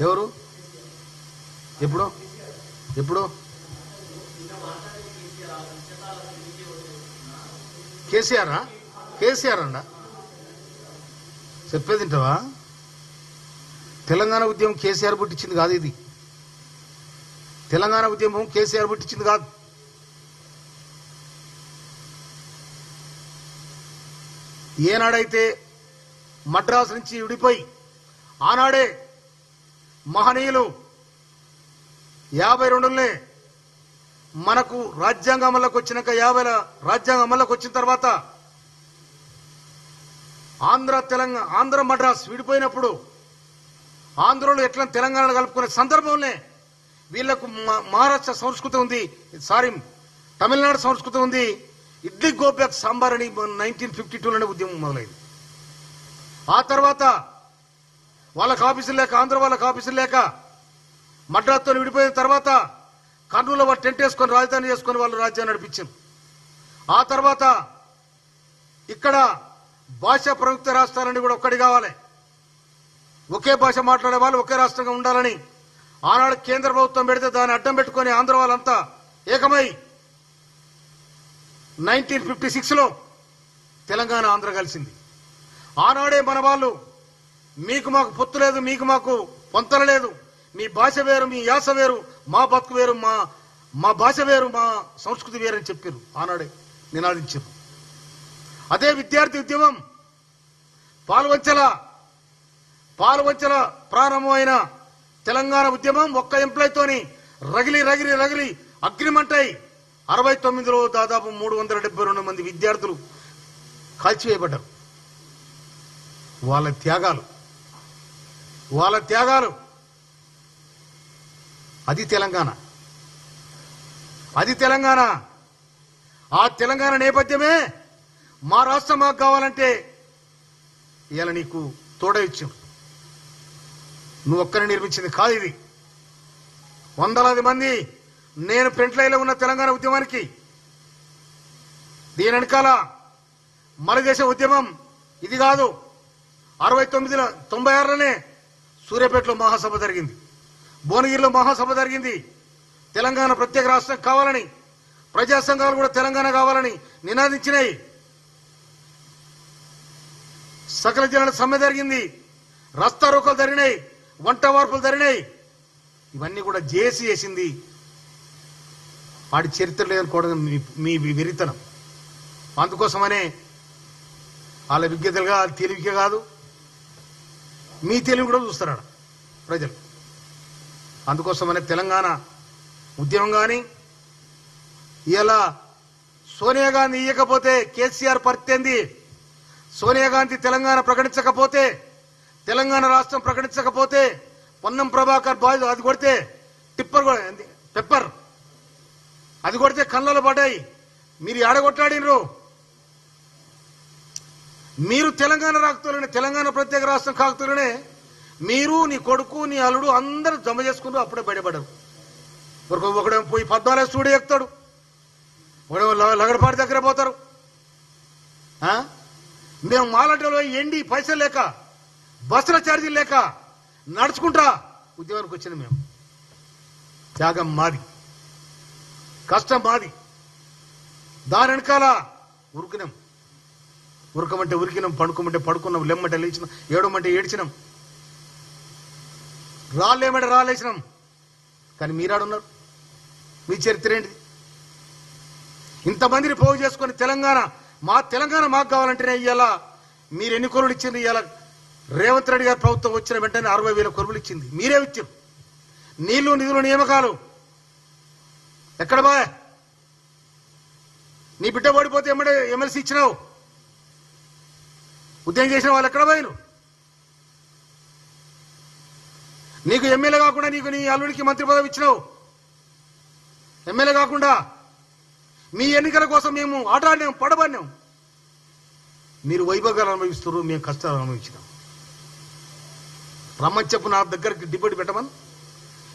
ఎవరు? ఎప్పుడు ఎప్పుడు? కేసీఆరా? కేసీఆర్ అండ చెప్పేది వింటావా? తెలంగాణ ఉద్యమం కేసీఆర్ పుట్టించింది కాదు. ఇది తెలంగాణ ఉద్యమం కేసీఆర్ పుట్టించింది కాదు. ఏనాడైతే మద్రాసు నుంచి విడిపోయి ఆనాడే మహనీయులు 52లోనే మనకు రాజ్యాంగం అమల్లోకి వచ్చినాక 50 రాజ్యాంగం అమల్లోకి వచ్చిన తర్వాత ఆంధ్ర మద్రాసు విడిపోయినప్పుడు ఆంధ్రలో ఎట్లా తెలంగాణ కలుపుకునే సందర్భంలో వీళ్లకు మహారాష్ట్ర సంస్కృతి ఉంది, తమిళనాడు సంస్కృతి ఉంది. ఇడ్లీ గోబ్యాక్ సాంబార్ అని 1952లోనే ఉద్యమం మొదలైంది. ఆ తర్వాత వాళ్ళకి ఆఫీసులు లేక, ఆంధ్ర వాళ్ళకి ఆఫీసులు లేక మద్రాసుతో విడిపోయిన తర్వాత కర్నూలులో వాళ్ళు టెంట్ వేసుకొని రాజధాని చేసుకొని వాళ్ళు రాజ్యాన్ని నడిపించారు. ఆ తర్వాత ఇక్కడ భాషా ప్రయుక్త రాష్ట్రాలన్నీ కూడా ఒక్కటి కావాలి, ఒకే భాష మాట్లాడే వాళ్ళు ఒకే రాష్ట్రంగా ఉండాలని ఆనాడు కేంద్ర ప్రభుత్వం పెడితే దాన్ని అడ్డం పెట్టుకొని ఆంధ్ర వాళ్ళంతా ఏకమై 1956లో తెలంగాణ ఆంధ్ర కలిసింది. ఆనాడే మన వాళ్ళు మీకు మాకు పొత్తు లేదు, మీకు మాకు పొంతన లేదు, మీ భాష వేరు, మీ యాస వేరు, మా బతుకు వేరు, మా భాష వేరు, మా సంస్కృతి వేరని చెప్పారు. ఆనాడే నినాదించారు. అదే విద్యార్థి ఉద్యమం పాల్వంచల ప్రారంభమైన తెలంగాణ ఉద్యమం ఒక్క ఎంప్లాయ్తోని రగిలి అగ్రిమెంట్ అయి 69లో దాదాపు 372 మంది విద్యార్థులు కాల్చివేయబడ్డారు. వాళ్ళ త్యాగాలు అది తెలంగాణ. ఆ తెలంగాణ నేపథ్యమే మా రాష్ట్రం మాకు కావాలంటే ఇవాళ నీకు తోడయిచ్చాం. నువ్వు ఒక్కరిని నిర్మించింది కాదు ఇది. వందలాది మంది నేను ఫ్రంట్ లైన్లో ఉన్న తెలంగాణ ఉద్యమానికి దీని వెనకాల మరదేశ ఉద్యమం ఇది కాదు. 96లోనే సూర్యాపేటలో మహాసభ జరిగింది, భువనగిరిలో మహాసభ జరిగింది. తెలంగాణ ప్రత్యేక రాష్ట్రం కావాలని ప్రజా సంఘాలు కూడా తెలంగాణ కావాలని నినాదించినాయి. సకల జనుల సమ్మె జరిగింది, రస్తా రోకలు జరిగినాయి, వంట వార్పులు జరిగినాయి. ఇవన్నీ కూడా జేసీ చేసింది. వాడి చరిత్ర లేదనుకోవడం మీ విరితనం. అందుకోసమనే వాళ్ళ విజ్ఞతలుగా తెలివికే కాదు, మీ తెలివి కూడా చూస్తారాడు ప్రజలు. అందుకోసమనే తెలంగాణ ఉద్యమం కానీ ఇలా సోనియా గాంధీ ఇయ్యకపోతే కేసీఆర్ పరిస్థితి, సోనియా గాంధీ తెలంగాణ ప్రకటించకపోతే, తెలంగాణ రాష్ట్రం ప్రకటించకపోతే, పొన్నం ప్రభాకర్ బాయ్ అది కొడితే పెప్పర్ అది కొడితే కళ్ళలో పడ్డాయి. మీరు ఏడగొట్లాడినరు. మీరు తెలంగాణ రాకతోనే, తెలంగాణ ప్రత్యేక రాష్ట్రం కాకతోనే మీరు, నీ కొడుకు, నీ అల్లుడు అందరూ జమ చేసుకున్నారు. అప్పుడే బయటపడ్డారు. ఒకడేమో పోయి 14 స్టూడియో ఎక్కుతాడు, ఒకడేమో లగడపాటి దగ్గర పోతారు. మేము మాలటలో ఎండి పైసలు లేక, బస్సుల ఛార్జీలు లేక నడుచుకుంటా ఉద్యమానికి వచ్చిన మేము. త్యాగం మాది, కష్టం మాది. దాని వెనకాల ఉరకమంటే ఉరికినాం, పడుకోమంటే పడుకున్నాం, లెమ్మంటే లేచినాం, ఏడమంటే ఏడ్చినాం, రాళ్ళేమంటే రాళ్ళేసినాం. కానీ మీరాడున్నారు. మీ చరిత్ర ఏంటిది? ఇంతమందిని పోగు చేసుకుని తెలంగాణ మాకు కావాలంటేనే ఇవాళ మీరు ఎన్ని కొలువులు ఇచ్చింది? ఇవాళ రేవంత్ రెడ్డి గారి ప్రభుత్వం వచ్చిన వెంటనే 60,000 కొలువులు ఇచ్చింది. మీరే ఇచ్చారు. నీళ్లు నిధులు నియామకాలు ఎక్కడ బాయ్? నీ బిడ్డ ఓడిపోతే ఎమ్మెల్సీ ఇచ్చినావు, ఉద్యమం చేసిన వాళ్ళు ఎక్కడ పోయినారు? నీకు ఎమ్మెల్యే కాకుండా నీకు నీ అల్లుడికి మంత్రి పదవి ఇచ్చినావు. ఎమ్మెల్యే కాకుండా మీ ఎన్నికల కోసం మేము ఆటాడినాం, పడబడినాం. మీరు వైభోగాలు అనుభవిస్తున్నారు, మేము కష్టాలు అనుభవించినాం. రమ్మని చెప్పు, నా దగ్గరికి డిబేట్ పెట్టమని.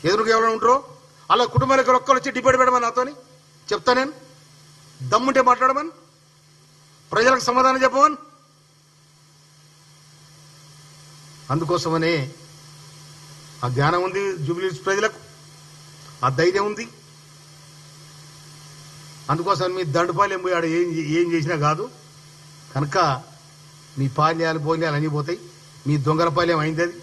ఎదురుగా ఎవరైనా ఉంటారో అలా కుటుంబానికి ఒక్కరు వచ్చి డిబేట్ పెట్టమని నాతోని చెప్తా. నేను దమ్ముంటే మాట్లాడమని, ప్రజలకు సమాధానం చెప్పమని. అందుకోసమనే ఆ జ్ఞానం ఉంది జూబ్లీహిల్స్ ప్రజలకు, ఆ ధైర్యం ఉంది. అందుకోసం మీ దండుపాలెం పోయి ఆడ ఏం చేసినా కాదు కనుక మీ పాల్యాలు బోల్యాలు అన్నీ పోతాయి. మీ దొంగల పాలెం అయింది అది.